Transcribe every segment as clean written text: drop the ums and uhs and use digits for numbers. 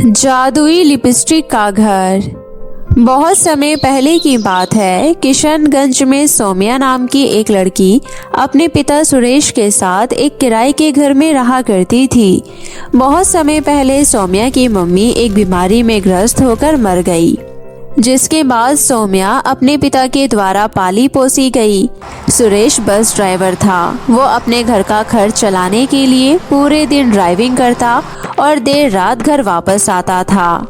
जादुई लिपस्टिक का घर। बहुत समय पहले की बात है। किशनगंज में सौम्या नाम की एक लड़की अपने पिता सुरेश के साथ एक किराए के घर में रहा करती थी। बहुत समय पहले सौम्या की मम्मी एक बीमारी में ग्रस्त होकर मर गई, जिसके बाद सौम्या अपने पिता के द्वारा पाली पोसी गई। सुरेश बस ड्राइवर था। वो अपने घर का खर्च चलाने के लिए पूरे दिन ड्राइविंग करता और देर रात घर वापस आता था।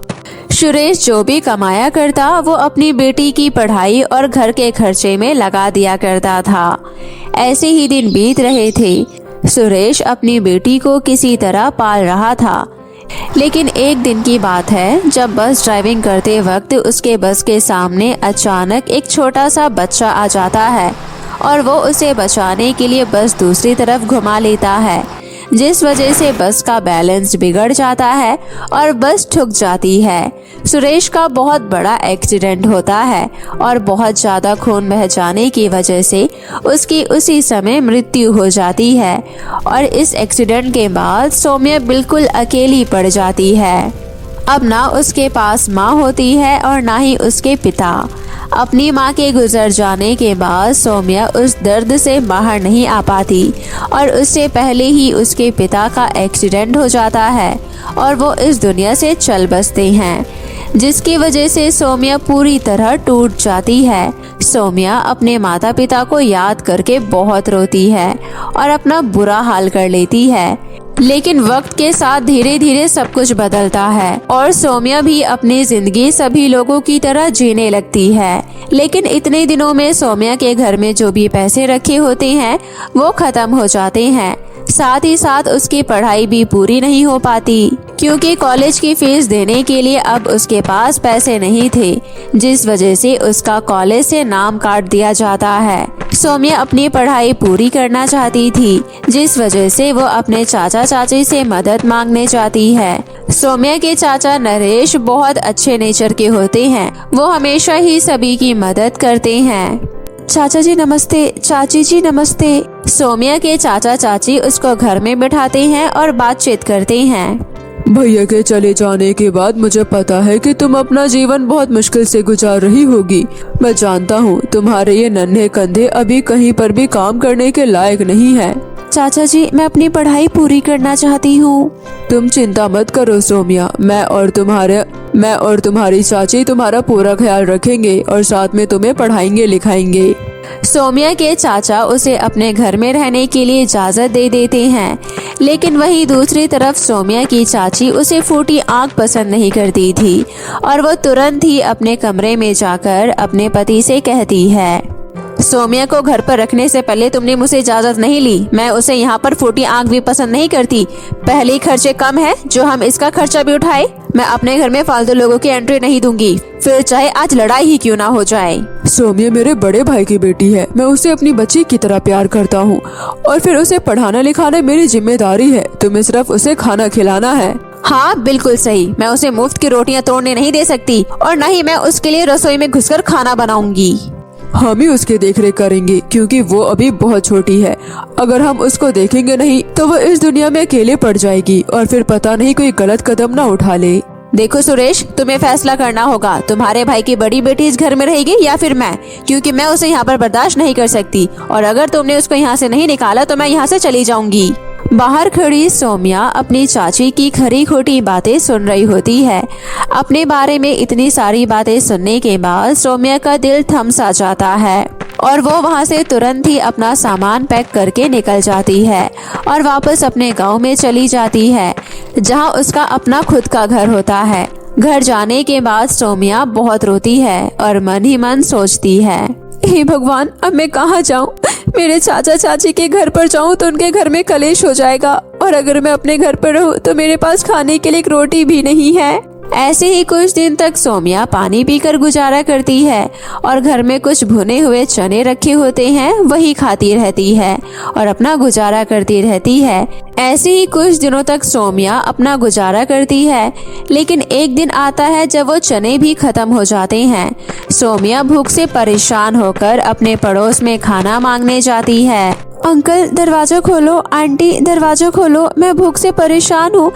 सुरेश जो भी कमाया करता वो अपनी बेटी की पढ़ाई और घर के खर्चे में लगा दिया करता था। ऐसे ही दिन बीत रहे थे। सुरेश अपनी बेटी को किसी तरह पाल रहा था। लेकिन एक दिन की बात है, जब बस ड्राइविंग करते वक्त उसके बस के सामने अचानक एक छोटा सा बच्चा आ जाता है और वो उसे बचाने के लिए बस दूसरी तरफ घुमा लेता है, जिस वजह से बस का बैलेंस बिगड़ जाता है और बस ठुक जाती है। सुरेश का बहुत बड़ा एक्सीडेंट होता है और बहुत ज़्यादा खून बह जाने की वजह से उसकी उसी समय मृत्यु हो जाती है। और इस एक्सीडेंट के बाद सौम्या बिल्कुल अकेली पड़ जाती है। अब ना उसके पास माँ होती है और ना ही उसके पिता। अपनी माँ के गुजर जाने के बाद सौम्या उस दर्द से बाहर नहीं आ पाती और उससे पहले ही उसके पिता का एक्सीडेंट हो जाता है और वो इस दुनिया से चल बसते हैं, जिसकी वजह से सौम्या पूरी तरह टूट जाती है। सौम्या अपने माता पिता को याद करके बहुत रोती है और अपना बुरा हाल कर लेती है। लेकिन वक्त के साथ धीरे धीरे सब कुछ बदलता है और सौम्या भी अपनी जिंदगी सभी लोगों की तरह जीने लगती है। लेकिन इतने दिनों में सौम्या के घर में जो भी पैसे रखे होते हैं वो खत्म हो जाते हैं। साथ ही साथ उसकी पढ़ाई भी पूरी नहीं हो पाती, क्योंकि कॉलेज की फीस देने के लिए अब उसके पास पैसे नहीं थे, जिस वजह से उसका कॉलेज से नाम काट दिया जाता है। सौम्या अपनी पढ़ाई पूरी करना चाहती थी, जिस वजह से वो अपने चाचा चाची से मदद मांगने जाती है। सौम्या के चाचा नरेश बहुत अच्छे नेचर के होते हैं। वो हमेशा ही सभी की मदद करते हैं। चाचा जी नमस्ते, चाची जी नमस्ते। सौम्या के चाचा चाची उसको घर में बिठाते हैं और बातचीत करते हैं। भैया के चले जाने के बाद मुझे पता है कि तुम अपना जीवन बहुत मुश्किल से गुजार रही होगी। मैं जानता हूँ तुम्हारे ये नन्हे कंधे अभी कहीं पर भी काम करने के लायक नहीं है। चाचा जी, मैं अपनी पढ़ाई पूरी करना चाहती हूँ। तुम चिंता मत करो सौम्या, मैं और तुम्हारी चाची तुम्हारा पूरा ख्याल रखेंगे और साथ में तुम्हें पढ़ाएंगे लिखाएंगे। सौम्या के चाचा उसे अपने घर में रहने के लिए इजाज़त दे देते हैं। लेकिन वहीं दूसरी तरफ सौम्या की चाची उसे फूटी आंख पसंद नहीं करती थी और वो तुरंत ही अपने कमरे में जाकर अपने पति से कहती है, सौम्या को घर पर रखने से पहले तुमने मुझसे इजाज़त नहीं ली। मैं उसे यहाँ पर फूटी आंख भी पसंद नहीं करती। पहले ही खर्चे कम है जो हम इसका खर्चा भी उठाए। मैं अपने घर में फालतू लोगों की एंट्री नहीं दूंगी, फिर चाहे आज लड़ाई ही क्यों ना हो जाए। सौम्या मेरे बड़े भाई की बेटी है। मैं उसे अपनी बच्ची की तरह प्यार करता हूँ और फिर उसे पढ़ाना लिखाना मेरी जिम्मेदारी है। तुम्हें सिर्फ उसे खाना खिलाना है। हाँ बिल्कुल सही। मैं उसे मुफ्त की रोटियाँ तोड़ने नहीं दे सकती और न ही मैं उसके लिए रसोई में घुसकर खाना बनाऊंगी। हम ही उसकी देखरेख करेंगे, क्योंकि वो अभी बहुत छोटी है। अगर हम उसको देखेंगे नहीं तो वो इस दुनिया में अकेले पड़ जाएगी और फिर पता नहीं कोई गलत कदम ना उठा ले। देखो सुरेश, तुम्हें फैसला करना होगा। तुम्हारे भाई की बड़ी बेटी इस घर में रहेगी या फिर मैं, क्योंकि मैं उसे यहाँ पर बर्दाश्त नहीं कर सकती और अगर तुमने उसको यहाँ से नहीं निकाला तो मैं यहाँ से चली जाऊंगी। बाहर खड़ी सौम्या अपनी चाची की खरी खोटी बातें सुन रही होती है। अपने बारे में इतनी सारी बातें सुनने के बाद सौम्या का दिल थम सा जाता है और वो वहाँ से तुरंत ही अपना सामान पैक करके निकल जाती है और वापस अपने गांव में चली जाती है, जहाँ उसका अपना खुद का घर होता है। घर जाने के बाद सौम्या बहुत रोती है और मन ही मन सोचती है, हे भगवान, अब मैं कहाँ जाऊँ? मेरे चाचा चाची के घर पर जाऊँ तो उनके घर में कलेश हो जाएगा और अगर मैं अपने घर पर रहूँ तो मेरे पास खाने के लिए एक रोटी भी नहीं है। ऐसे ही कुछ दिन तक सौम्या पानी पीकर गुजारा करती है और घर में कुछ भुने हुए चने रखे होते हैं वही खाती रहती है और अपना गुजारा करती रहती है। ऐसे ही कुछ दिनों तक सौम्या अपना गुजारा करती है। लेकिन एक दिन आता है जब वो चने भी खत्म हो जाते हैं। सौम्या भूख से परेशान होकर अपने पड़ोस में खाना मांगने जाती है अंकल दरवाजा खोलो, आंटी दरवाजा खोलो, मैं भूख से परेशान हूँ।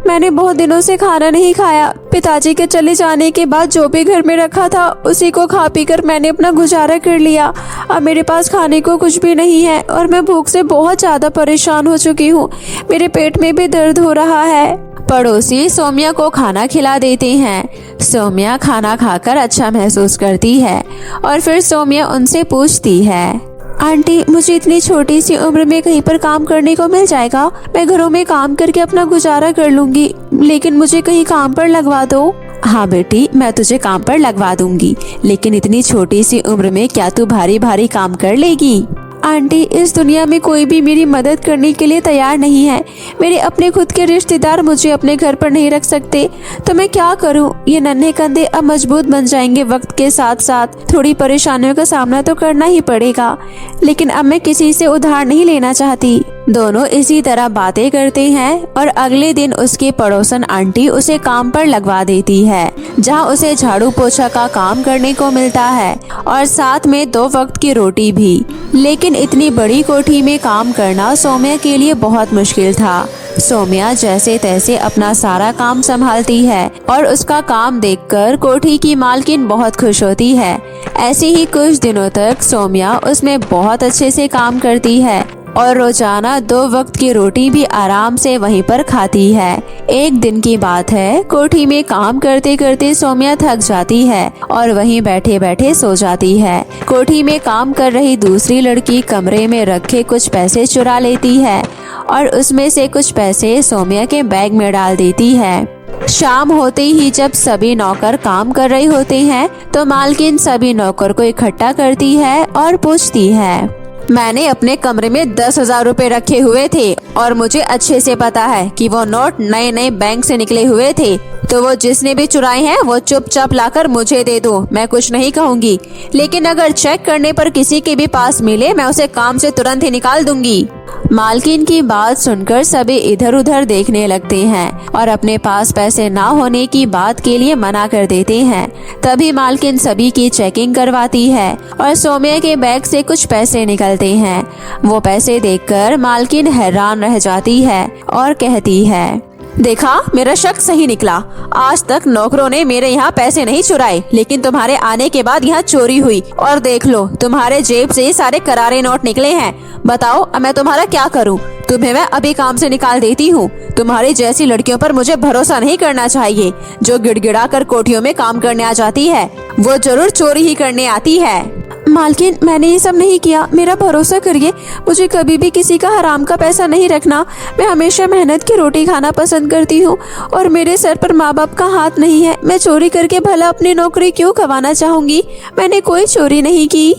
मैंने बहुत दिनों से खाना नहीं खाया। पिताजी के चले जाने के बाद जो भी घर में रखा था उसी को खा पी कर मैंने अपना गुजारा कर लिया। अब मेरे पास खाने को कुछ भी नहीं है और मैं भूख से बहुत ज्यादा परेशान हो चुकी हूँ। मेरे पेट में भी दर्द हो रहा है। पड़ोसी सौम्या को खाना खिला देते हैं। सौम्या खाना खाकर अच्छा महसूस करती है और फिर सौम्या उनसे पूछती है, आंटी मुझे इतनी छोटी सी उम्र में कहीं पर काम करने को मिल जाएगा? मैं घरों में काम करके अपना गुजारा कर लूंगी, लेकिन मुझे कहीं काम पर लगवा दो। हाँ बेटी, मैं तुझे काम पर लगवा दूंगी, लेकिन इतनी छोटी सी उम्र में क्या तू भारी भारी काम कर लेगी? आंटी इस दुनिया में कोई भी मेरी मदद करने के लिए तैयार नहीं है। मेरे अपने खुद के रिश्तेदार मुझे अपने घर पर नहीं रख सकते, तो मैं क्या करूं? ये नन्हे कंधे अब मजबूत बन जाएंगे वक्त के साथ साथ। थोड़ी परेशानियों का सामना तो करना ही पड़ेगा, लेकिन अब मैं किसी से उधार नहीं लेना चाहती। दोनों इसी तरह बातें करते हैं और अगले दिन उसकी पड़ोसन आंटी उसे काम पर लगवा देती है, जहां उसे झाड़ू पोछा का काम करने को मिलता है और साथ में 2 वक्त की रोटी भी। लेकिन इतनी बड़ी कोठी में काम करना सौम्या के लिए बहुत मुश्किल था। सौम्या जैसे तैसे अपना सारा काम संभालती है और उसका काम देखकर कोठी की मालकिन बहुत खुश होती है। ऐसे ही कुछ दिनों तक सौम्या उसमें बहुत अच्छे से काम करती है और रोजाना 2 वक्त की रोटी भी आराम से वहीं पर खाती है। एक दिन की बात है, कोठी में काम करते करते सौम्या थक जाती है और वहीं बैठे बैठे सो जाती है। कोठी में काम कर रही दूसरी लड़की कमरे में रखे कुछ पैसे चुरा लेती है और उसमें से कुछ पैसे सौम्या के बैग में डाल देती है। शाम होते ही जब सभी नौकर काम कर रहे होते हैं तो मालकिन सभी नौकर को इकट्ठा करती है और पूछती है, मैंने अपने कमरे में 10,000 रुपए रखे हुए थे और मुझे अच्छे से पता है कि वो नोट नए नए बैंक से निकले हुए थे, तो वो जिसने भी चुराए हैं वो चुपचाप लाकर मुझे दे दो, मैं कुछ नहीं कहूँगी। लेकिन अगर चेक करने पर किसी के भी पास मिले मैं उसे काम से तुरंत ही निकाल दूंगी। मालकिन की बात सुनकर सभी इधर उधर देखने लगते हैं और अपने पास पैसे ना होने की बात के लिए मना कर देते हैं। तभी मालकिन सभी की चेकिंग करवाती है और सौम्या के बैग से कुछ पैसे निकलते हैं। वो पैसे देखकर मालकिन हैरान रह जाती है और कहती है, देखा, मेरा शक सही निकला। आज तक नौकरों ने मेरे यहाँ पैसे नहीं चुराए, लेकिन तुम्हारे आने के बाद यहाँ चोरी हुई और देख लो तुम्हारे जेब से सारे करारे नोट निकले हैं। बताओ अब मैं तुम्हारा क्या करूँ? तुम्हें मैं अभी काम से निकाल देती हूँ। तुम्हारी जैसी लड़कियों पर मुझे भरोसा नहीं करना चाहिए, जो गिड़गिड़ा कर कोठियों में काम करने आ जाती है, वो जरूर चोरी ही करने आती है। मालकिन मैंने ये सब नहीं किया, मेरा भरोसा करिए। मुझे कभी भी किसी का हराम का पैसा नहीं रखना। मैं हमेशा मेहनत की रोटी खाना पसंद करती हूँ और मेरे सर पर माँ बाप का हाथ नहीं है। मैं चोरी करके भला अपनी नौकरी क्यों गंवाना चाहूंगी? मैंने कोई चोरी नहीं की।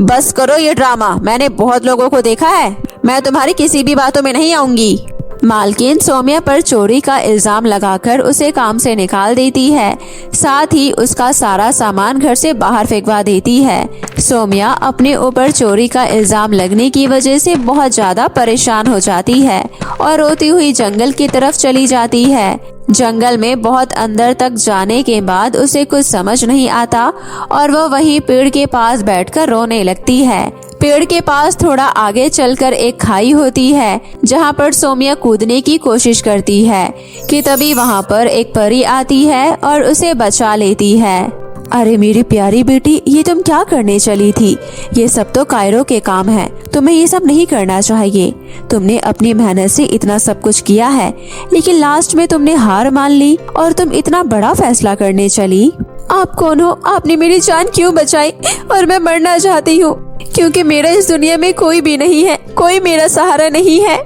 बस करो ये ड्रामा, मैंने बहुत लोगों को देखा है। मैं तुम्हारी किसी भी बातों में नहीं आऊंगी। मालकिन सौम्या पर चोरी का इल्जाम लगाकर उसे काम से निकाल देती है, साथ ही उसका सारा सामान घर से बाहर फेंकवा देती है। सौम्या अपने ऊपर चोरी का इल्जाम लगने की वजह से बहुत ज्यादा परेशान हो जाती है और रोती हुई जंगल की तरफ चली जाती है। जंगल में बहुत अंदर तक जाने के बाद उसे कुछ समझ नहीं आता और वह वहीं पेड़ के पास बैठकर रोने लगती है। पेड़ के पास थोड़ा आगे चलकर एक खाई होती है, जहां पर सौम्या कूदने की कोशिश करती है कि तभी वहां पर एक परी आती है और उसे बचा लेती है। अरे मेरी प्यारी बेटी, ये तुम क्या करने चली थी? ये सब तो कायरों के काम है, तुम्हें ये सब नहीं करना चाहिए। तुमने अपनी मेहनत से इतना सब कुछ किया है, लेकिन लास्ट में तुमने हार मान ली और तुम इतना बड़ा फैसला करने चली। आप कौन हो? आपने मेरी जान क्यों बचाई? और मैं मरना चाहती हूँ क्योंकि मेरा इस दुनिया में कोई भी नहीं है, कोई मेरा सहारा नहीं है।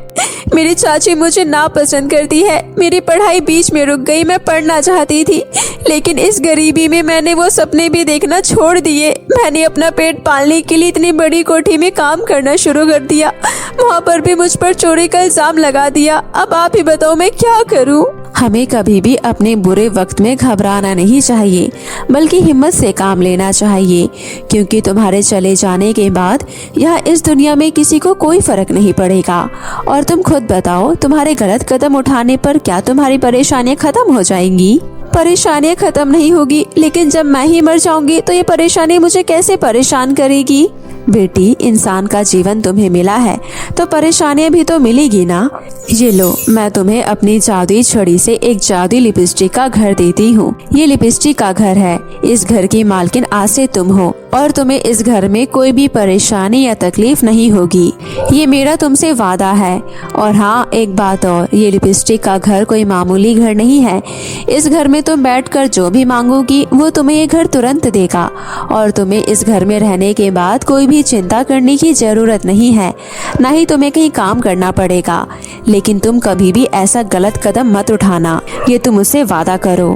मेरी चाची मुझे नापसंद करती है। मेरी पढ़ाई बीच में रुक गई। मैं पढ़ना चाहती थी, लेकिन इस गरीबी में मैंने वो सपने भी देखना छोड़ दिए। मैंने अपना पेट पालने के लिए इतनी बड़ी कोठी में काम करना शुरू कर दिया। वहाँ पर भी मुझ पर चोरी का इल्जाम लगा दिया। अब आप ही बताओ मैं क्या करूँ? हमें कभी भी अपने बुरे वक्त में घबराना नहीं चाहिए, बल्कि हिम्मत से काम लेना चाहिए, क्योंकि तुम्हारे चले जाने के बाद यह इस दुनिया में किसी को कोई फर्क नहीं पड़ेगा। और तुम खुद बताओ, तुम्हारे गलत कदम उठाने पर क्या तुम्हारी परेशानियां खत्म हो जाएंगी? परेशानियां खत्म नहीं होगी, लेकिन जब मैं ही मर जाऊंगी तो ये परेशानी मुझे कैसे परेशान करेगी? बेटी, इंसान का जीवन तुम्हें मिला है तो परेशानियां भी तो मिलेगी ना। ये लो, मैं तुम्हें अपनी जादुई छड़ी से एक जादुई लिपस्टिक का घर देती हूँ। ये लिपस्टिक का घर है। इस घर की मालकिन आज से तुम हो और तुम्हें इस घर में कोई भी परेशानी या तकलीफ नहीं होगी। ये मेरा तुमसे वादा है। और हाँ, एक बात और, ये लिपस्टिक का घर कोई मामूली घर नहीं है। इस घर में तुम बैठकर जो भी मांगोगी वो तुम्हें ये घर तुरंत देगा और तुम्हें इस घर में रहने के बाद कोई भी चिंता करने की जरूरत नहीं है, ना ही तुम्हें कहीं काम करना पड़ेगा। लेकिन तुम कभी भी ऐसा गलत कदम मत उठाना, ये तुम मुझसे वादा करो।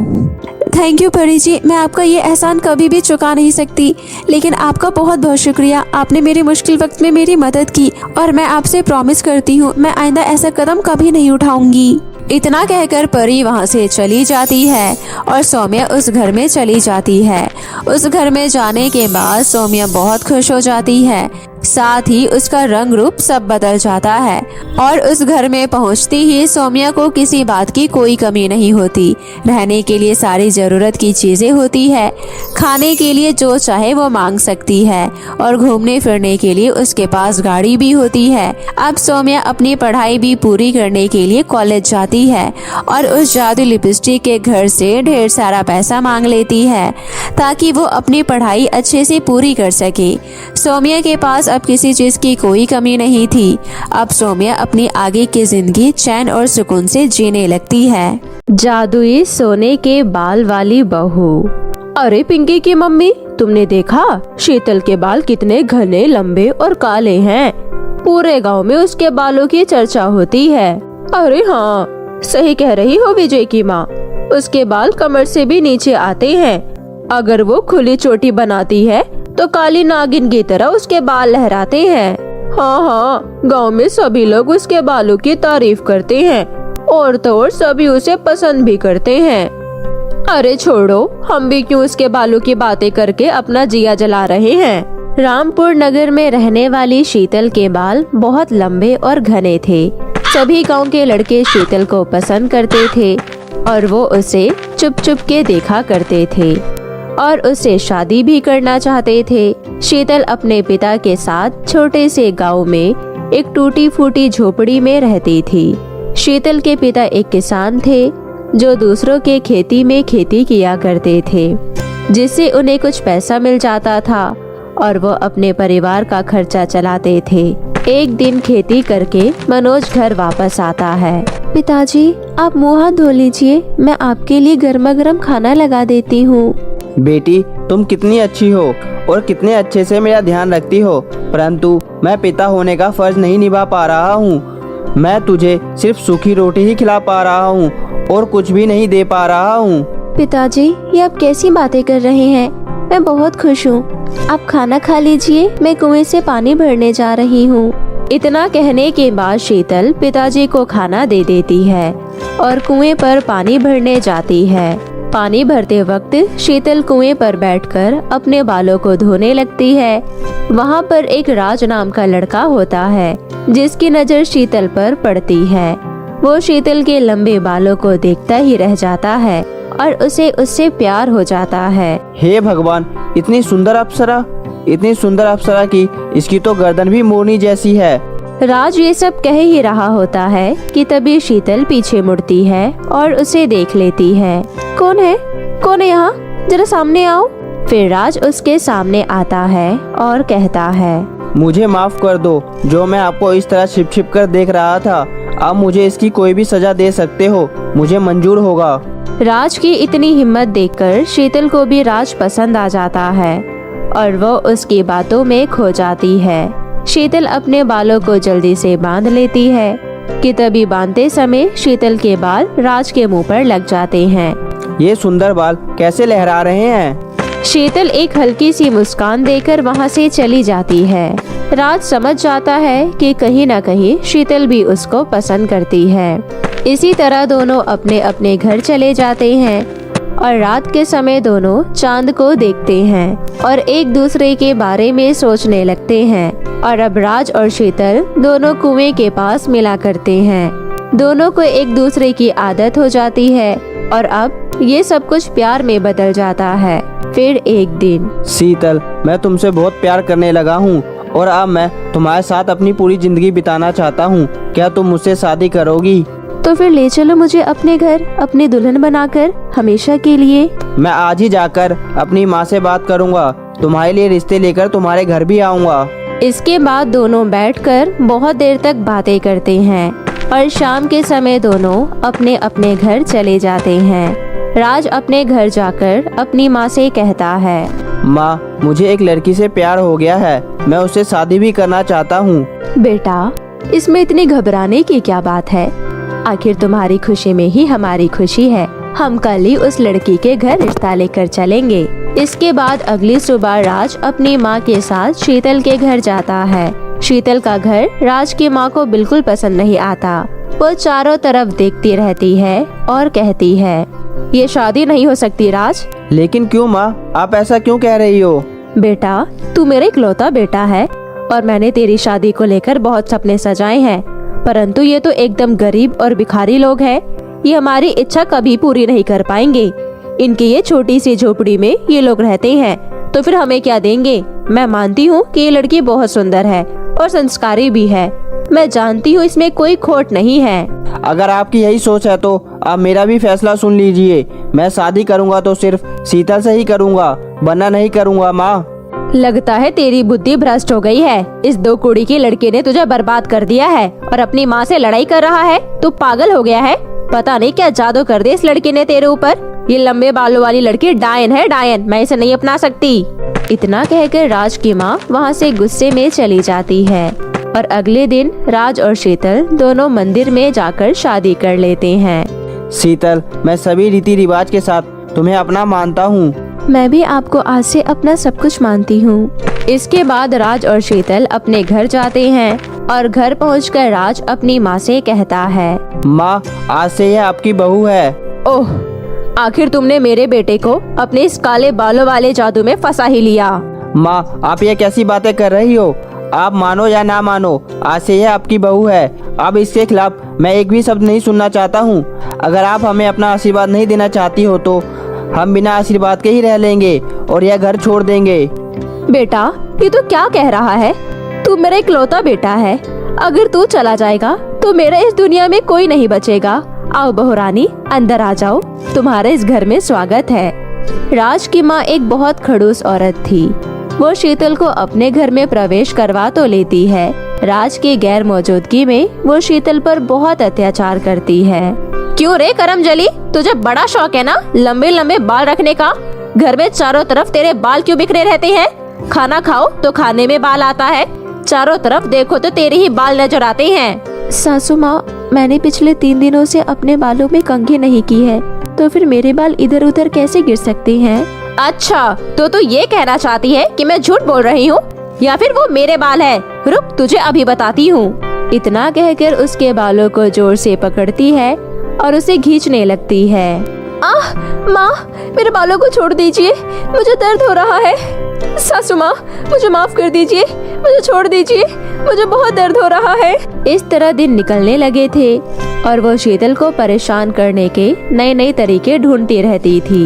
थैंक यू परी जी, मैं आपका ये एहसान कभी भी चुका नहीं सकती, लेकिन आपका बहुत बहुत शुक्रिया। आपने मेरे मुश्किल वक्त में मेरी मदद की और मैं आपसे प्रॉमिस करती हूँ मैं आइंदा ऐसा कदम कभी नहीं उठाऊंगी। इतना कहकर परी वहाँ से चली जाती है और सौम्या उस घर में चली जाती है। उस घर में जाने के बाद सौम्या बहुत खुश हो जाती है, साथ ही उसका रंग रूप सब बदल जाता है और उस घर में पहुंचती ही सौम्या को किसी बात की कोई कमी नहीं होती। रहने के लिए सारी जरूरत की चीजें होती है, खाने के लिए जो चाहे वो मांग सकती है और घूमने फिरने के लिए उसके पास गाड़ी भी होती है। अब सौम्या अपनी पढ़ाई भी पूरी करने के लिए कॉलेज जाती है और उस जादू लिपस्टिक के घर से ढेर सारा पैसा मांग लेती है ताकि वो अपनी पढ़ाई अच्छे से पूरी कर सके। सौम्या के पास अब किसी चीज की कोई कमी नहीं थी। अब सौम्या अपनी आगे की जिंदगी चैन और सुकून से जीने लगती है। जादुई सोने के बाल वाली बहू। अरे पिंकी की मम्मी, तुमने देखा शीतल के बाल कितने घने, लंबे और काले हैं। पूरे गांव में उसके बालों की चर्चा होती है। अरे हाँ, सही कह रही हो विजय की माँ, उसके बाल कमर से भी नीचे आते हैं। अगर वो खुली चोटी बनाती है तो काली नागिन की तरह उसके बाल लहराते हैं। हाँ, गांव में सभी लोग उसके बालों की तारीफ करते हैं और तो और सभी उसे पसंद भी करते हैं। अरे छोड़ो, हम भी क्यों उसके बालों की बातें करके अपना जिया जला रहे हैं। रामपुर नगर में रहने वाली शीतल के बाल बहुत लंबे और घने थे। सभी गांव के लड़के शीतल को पसंद करते थे और वो उसे चुप चुप के देखा करते थे और उससे शादी भी करना चाहते थे। शीतल अपने पिता के साथ छोटे से गांव में एक टूटी फूटी झोपड़ी में रहती थी। शीतल के पिता एक किसान थे जो दूसरों के खेती में खेती किया करते थे, जिससे उन्हें कुछ पैसा मिल जाता था और वो अपने परिवार का खर्चा चलाते थे। एक दिन खेती करके मनोज घर वापस आता है। पिताजी, आप मुँह हाथ धो लीजिए, मैं आपके लिए गर्मा गर्म खाना लगा देती हूँ। बेटी, तुम कितनी अच्छी हो और कितने अच्छे से मेरा ध्यान रखती हो, परंतु मैं पिता होने का फर्ज नहीं निभा पा रहा हूँ। मैं तुझे सिर्फ सूखी रोटी ही खिला पा रहा हूँ और कुछ भी नहीं दे पा रहा हूँ। पिताजी, ये आप कैसी बातें कर रहे हैं? मैं बहुत खुश हूँ। आप खाना खा लीजिए, मैं कुएं से पानी भरने जा रही हूँ। इतना कहने के बाद शीतल पिताजी को खाना दे देती है और कुएं पर पानी भरने जाती है। पानी भरते वक्त शीतल कुएं पर बैठकर अपने बालों को धोने लगती है। वहाँ पर एक राज नाम का लड़का होता है जिसकी नजर शीतल पर पड़ती है। वो शीतल के लंबे बालों को देखता ही रह जाता है और उसे उससे प्यार हो जाता है। हे भगवान, इतनी सुंदर अप्सरा की इसकी तो गर्दन भी मोरनी जैसी है। राज ये सब कह ही रहा होता है कि तभी शीतल पीछे मुड़ती है और उसे देख लेती है। कौन है यहाँ? जरा सामने आओ। फिर राज उसके सामने आता है और कहता है, मुझे माफ कर दो, जो मैं आपको इस तरह छिप छिप कर देख रहा था। आप मुझे इसकी कोई भी सजा दे सकते हो, मुझे मंजूर होगा। राज की इतनी हिम्मत देखकर शीतल को भी राज पसंद आ जाता है और वो उसकी बातों में खो जाती है। शीतल अपने बालों को जल्दी से बांध लेती है कि तभी बांधते समय शीतल के बाल राज के मुंह पर लग जाते हैं। ये सुंदर बाल कैसे लहरा रहे हैं? शीतल एक हल्की सी मुस्कान देकर वहाँ से चली जाती है। राज समझ जाता है कि कहीं न कहीं शीतल भी उसको पसंद करती है। इसी तरह दोनों अपने अपने घर चले जाते हैं और रात के समय दोनों चांद को देखते हैं और एक दूसरे के बारे में सोचने लगते हैं। और अब राज और शीतल दोनों कुएं के पास मिला करते हैं। दोनों को एक दूसरे की आदत हो जाती है और अब ये सब कुछ प्यार में बदल जाता है। फिर एक दिन, शीतल, मैं तुमसे बहुत प्यार करने लगा हूँ और अब मैं तुम्हारे साथ अपनी पूरी जिंदगी बिताना चाहता हूँ। क्या तुम मुझसे शादी करोगी? तो फिर ले चलो मुझे अपने घर, अपनी दुल्हन बनाकर हमेशा के लिए। मैं आज ही जाकर अपनी माँ से बात करूँगा, तुम्हारे लिए रिश्ते लेकर तुम्हारे घर भी आऊँगा। इसके बाद दोनों बैठकर बहुत देर तक बातें करते हैं और शाम के समय दोनों अपने अपने घर चले जाते हैं। राज अपने घर जाकर अपनी माँ से कहता है, माँ, मुझे एक लड़की से प्यार हो गया है, मैं उससे शादी भी करना चाहता हूँ। बेटा, इसमें इतनी घबराने की क्या बात है? आखिर तुम्हारी खुशी में ही हमारी खुशी है। हम कल ही उस लड़की के घर रिश्ता लेकर चलेंगे। इसके बाद अगली सुबह राज अपनी माँ के साथ शीतल के घर जाता है। शीतल का घर राज की माँ को बिल्कुल पसंद नहीं आता। वो चारों तरफ देखती रहती है और कहती है, ये शादी नहीं हो सकती राज। लेकिन क्यों माँ, आप ऐसा क्यों कह रही हो? बेटा, तू मेरा इकलौता बेटा है और मैंने तेरी शादी को लेकर बहुत सपने सजाए हैं, परंतु ये तो एकदम गरीब और भिखारी लोग हैं। ये हमारी इच्छा कभी पूरी नहीं कर पाएंगे। इनकी ये छोटी सी झोपड़ी में ये लोग रहते हैं, तो फिर हमें क्या देंगे? मैं मानती हूँ कि ये लड़की बहुत सुंदर है और संस्कारी भी है। मैं जानती हूँ इसमें कोई खोट नहीं है। अगर आपकी यही सोच है तो आप मेरा भी फैसला सुन लीजिए। मैं शादी करूँगा तो सिर्फ शीतल से ही करूँगा, वरना नहीं करूँगा माँ। लगता है तेरी बुद्धि भ्रष्ट हो गई है। इस 2 कुड़ी के लड़के ने तुझे बर्बाद कर दिया है और अपनी माँ से लड़ाई कर रहा है। तू पागल हो गया है। पता नहीं क्या जादू कर दे इस लड़के ने तेरे ऊपर। ये लंबे बालों वाली लड़की डायन है, डायन। मैं इसे नहीं अपना सकती। इतना कहकर राज की माँ वहाँ से गुस्से में चली जाती है और अगले दिन राज और शीतल दोनों मंदिर में जाकर शादी कर लेते हैं। शीतल, मैं सभी रीति रिवाज के साथ तुम्हें अपना मानता हूँ। मैं भी आपको आज से अपना सब कुछ मानती हूँ। इसके बाद राज और शीतल अपने घर जाते हैं और घर पहुंचकर राज अपनी माँ से कहता है, माँ, आज से यह आपकी बहू है। ओह, आखिर तुमने मेरे बेटे को अपने इस काले बालों वाले जादू में फंसा ही लिया। माँ, आप ये कैसी बातें कर रही हो? आप मानो या ना मानो, आज से यह आपकी बहू है। अब इसके खिलाफ मैं एक भी शब्द नहीं सुनना चाहता हूँ। अगर आप हमें अपना आशीर्वाद नहीं देना चाहती हो तो हम बिना आशीर्वाद के ही रह लेंगे और यह घर छोड़ देंगे। बेटा, ये तो क्या कह रहा है? तू मेरा इकलौता बेटा है। अगर तू चला जाएगा तो मेरा इस दुनिया में कोई नहीं बचेगा। आओ बहू रानी, अंदर आ जाओ, तुम्हारे इस घर में स्वागत है। राज की माँ एक बहुत खड़ूस औरत थी। वो शीतल को अपने घर में प्रवेश करवा तो लेती है, राज की गैर मौजूदगी में वो शीतल पर बहुत अत्याचार करती है। क्यों रे करमजली, तुझे बड़ा शौक है ना लंबे लंबे बाल रखने का? घर में चारों तरफ तेरे बाल क्यों बिखरे रहते हैं? खाना खाओ तो खाने में बाल आता है, चारों तरफ देखो तो तेरे ही बाल नजर आते हैं। सासू माँ, मैंने पिछले 3 दिनों से अपने बालों में कंघी नहीं की है, तो फिर मेरे बाल इधर उधर कैसे गिर सकते हैं? अच्छा, तो तू ये कहना चाहती है कि मैं झूठ बोल रही हूँ या फिर वो मेरे बाल है? रुक, तुझे अभी बताती हूँ। इतना कहकर उसके बालों को जोर से पकड़ती है और उसे खींचने लगती है। आह माँ, मेरे बालों को छोड़ दीजिए, मुझे दर्द हो रहा है। सासू माँ, मुझे माफ कर दीजिए, मुझे छोड़ दीजिए, मुझे बहुत दर्द हो रहा है। इस तरह दिन निकलने लगे थे और वो शीतल को परेशान करने के नए नए तरीके ढूंढती रहती थी।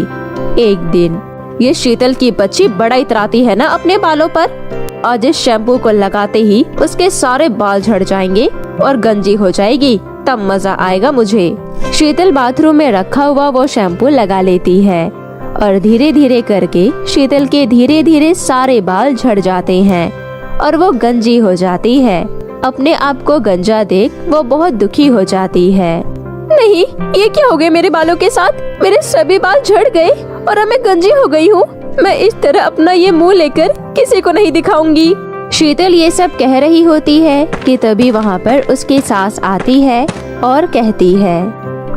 एक दिन ये शीतल की बच्ची बड़ा इतराती है ना अपने बालों पर, और जिस शैम्पू को लगाते ही उसके सारे बाल झड़ जाएंगे और गंजी हो जाएगी, तब मजा आएगा मुझे। शीतल बाथरूम में रखा हुआ वो शैम्पू लगा लेती है और धीरे धीरे करके शीतल के धीरे धीरे सारे बाल झड़ जाते हैं और वो गंजी हो जाती है। अपने आप को गंजा देख वो बहुत दुखी हो जाती है। नहीं, ये क्या हो गया मेरे बालों के साथ? मेरे सभी बाल झड़ गए और अब मैं गंजी हो गई हूँ। मैं इस तरह अपना ये मुंह लेकर किसी को नहीं दिखाऊंगी। शीतल ये सब कह रही होती है कि तभी वहाँ पर उसकी सास आती है और कहती है,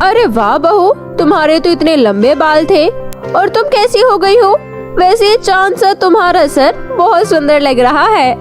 अरे वाह बहू, तुम्हारे तो इतने लंबे बाल थे और तुम कैसी हो गई हो? वैसे चांद सा तुम्हारा सर बहुत सुंदर लग रहा है।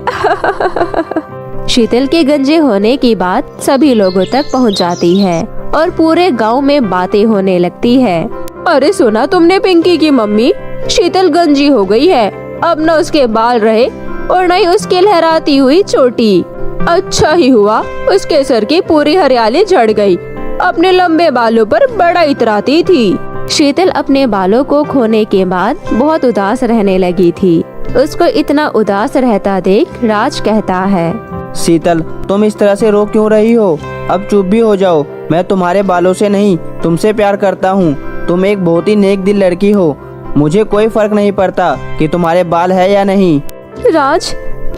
शीतल के गंजे होने की बात सभी लोगों तक पहुंच जाती है और पूरे गांव में बातें होने लगती है। अरे सुना तुमने पिंकी की मम्मी, शीतल गंजी हो गई है, अब न उसके बाल रहे और न ही उसकी लहराती हुई चोटी। अच्छा ही हुआ, उसके सर की पूरी हरियाली झड़ गई। अपने लंबे बालों पर बड़ा इतराती थी। शीतल अपने बालों को खोने के बाद बहुत उदास रहने लगी थी। उसको इतना उदास रहता देख राज कहता है, शीतल, तुम इस तरह से रो क्यों रही हो? अब चुप भी हो जाओ। मैं तुम्हारे बालों से नहीं, तुमसे प्यार करता हूँ। तुम एक बहुत ही नेक दिल लड़की हो। मुझे कोई फर्क नहीं पड़ता कि तुम्हारे बाल है या नहीं। राज,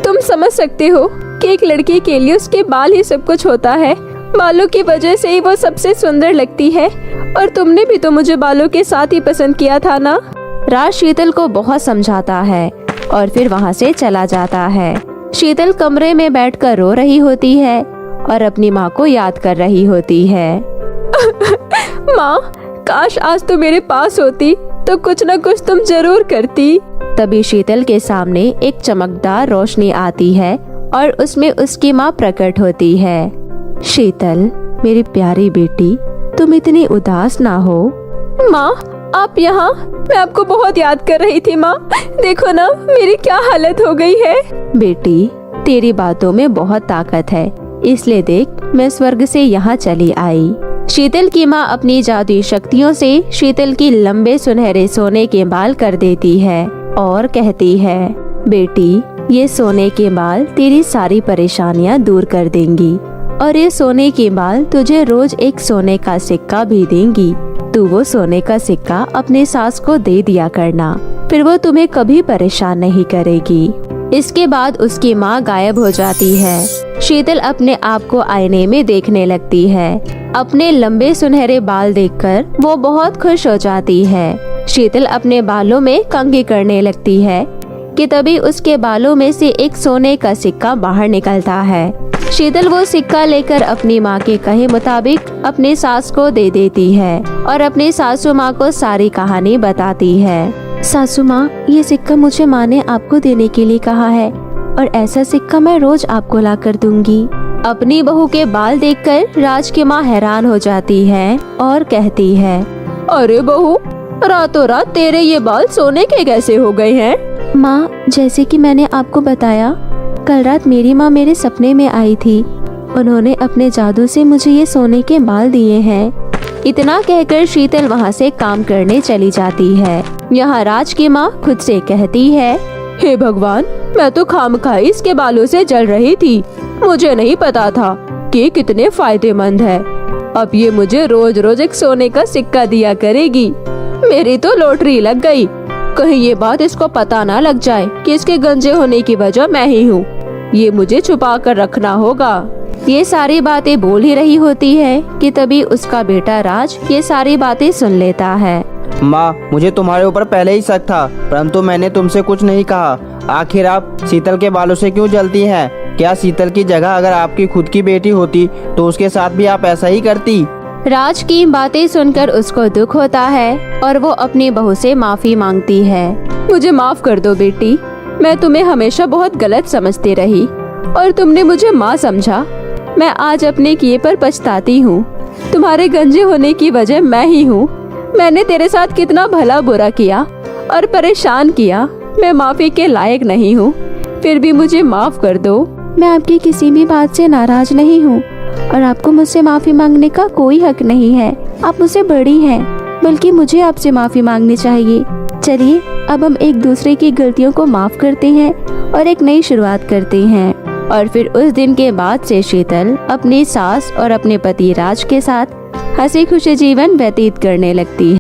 तुम समझ सकते हो कि एक लड़की के लिए उसके बाल ही सब कुछ होता है। बालों की वजह से ही वो सबसे सुंदर लगती है, और तुमने भी तो मुझे बालों के साथ ही पसंद किया था ना। राज शीतल को बहुत समझाता है और फिर वहाँ से चला जाता है। शीतल कमरे में बैठकर रो रही होती है और अपनी माँ को याद कर रही होती है। माँ, काश आज तो मेरे पास होती तो कुछ न कुछ तुम जरूर करती। तभी शीतल के सामने एक चमकदार रोशनी आती है और उसमें उसकी माँ प्रकट होती है। शीतल, मेरी प्यारी बेटी, तुम इतनी उदास ना हो। माँ, आप यहाँ? मैं आपको बहुत याद कर रही थी माँ। देखो ना मेरी क्या हालत हो गई है। बेटी, तेरी बातों में बहुत ताकत है, इसलिए देख मैं स्वर्ग से यहाँ चली आई। शीतल की माँ अपनी जादुई शक्तियों से शीतल की लंबे सुनहरे सोने के बाल कर देती है और कहती है, बेटी, ये सोने के बाल तेरी सारी परेशानियाँ दूर कर देंगी, और ये सोने के बाल तुझे रोज एक सोने का सिक्का भी देंगी। तू वो सोने का सिक्का अपने सास को दे दिया करना, फिर वो तुम्हें कभी परेशान नहीं करेगी। इसके बाद उसकी माँ गायब हो जाती है। शीतल अपने आप को आईने में देखने लगती है। अपने लंबे सुनहरे बाल देखकर वो बहुत खुश हो जाती है। शीतल अपने बालों में कंघी करने लगती है कि तभी उसके बालों में से एक सोने का सिक्का बाहर निकलता है। शीतल वो सिक्का लेकर अपनी माँ के कहे मुताबिक अपनी सास को दे देती है और अपनी सासू माँ को सारी कहानी बताती है। सासू माँ, ये सिक्का मुझे माँ ने आपको देने के लिए कहा है, और ऐसा सिक्का मैं रोज आपको ला कर दूंगी। अपनी बहू के बाल देखकर राज की माँ हैरान हो जाती है और कहती है, अरे बहू, रातों रात तेरे ये बाल सोने के कैसे हो गए हैं? माँ, जैसे कि मैंने आपको बताया, कल रात मेरी माँ मेरे सपने में आई थी। उन्होंने अपने जादू से मुझे ये सोने के बाल दिए हैं। इतना कहकर शीतल वहाँ से काम करने चली जाती है। यहाँ राज की माँ खुद से कहती है, हे भगवान, मैं तो खामखाई इसके बालों से जल रही थी। मुझे नहीं पता था कि कितने फायदेमंद है। अब ये मुझे रोज रोज एक सोने का सिक्का दिया करेगी। मेरी तो लॉटरी लग गई। कहीं ये बात इसको पता ना लग जाए कि इसके गंजे होने की वजह मैं ही हूँ। ये मुझे छुपा कर रखना होगा। ये सारी बातें बोल ही रही होती है कि तभी उसका बेटा राज ये सारी बातें सुन लेता है। माँ, मुझे तुम्हारे ऊपर पहले ही शक था, परंतु मैंने तुमसे कुछ नहीं कहा। आखिर आप शीतल के बालों से क्यों जलती हैं? क्या शीतल की जगह अगर आपकी खुद की बेटी होती तो उसके साथ भी आप ऐसा ही करती? राज की बातें सुनकर उसको दुख होता है और वो अपनी बहू से माफी मांगती है। मुझे माफ कर दो बेटी, मैं तुम्हें हमेशा बहुत गलत समझती रही और तुमने मुझे माँ समझा। मैं आज अपने किए पर पछताती हूँ। तुम्हारे गंजे होने की वजह मैं ही हूँ। मैंने तेरे साथ कितना भला बुरा किया और परेशान किया। मैं माफी के लायक नहीं हूँ, फिर भी मुझे माफ कर दो। मैं आपकी किसी भी बात से नाराज नहीं हूँ और आपको मुझसे माफी मांगने का कोई हक नहीं है। आप मुझसे बड़ी हैं, बल्कि मुझे आपसे माफी मांगनी चाहिए। चलिए अब हम एक दूसरे की गलतियों को माफ करते हैं और एक नई शुरुआत करते हैं। और फिर उस दिन के बाद से शीतल अपनी सास और अपने पति राज के साथ हंसी खुशी जीवन व्यतीत करने लगती है।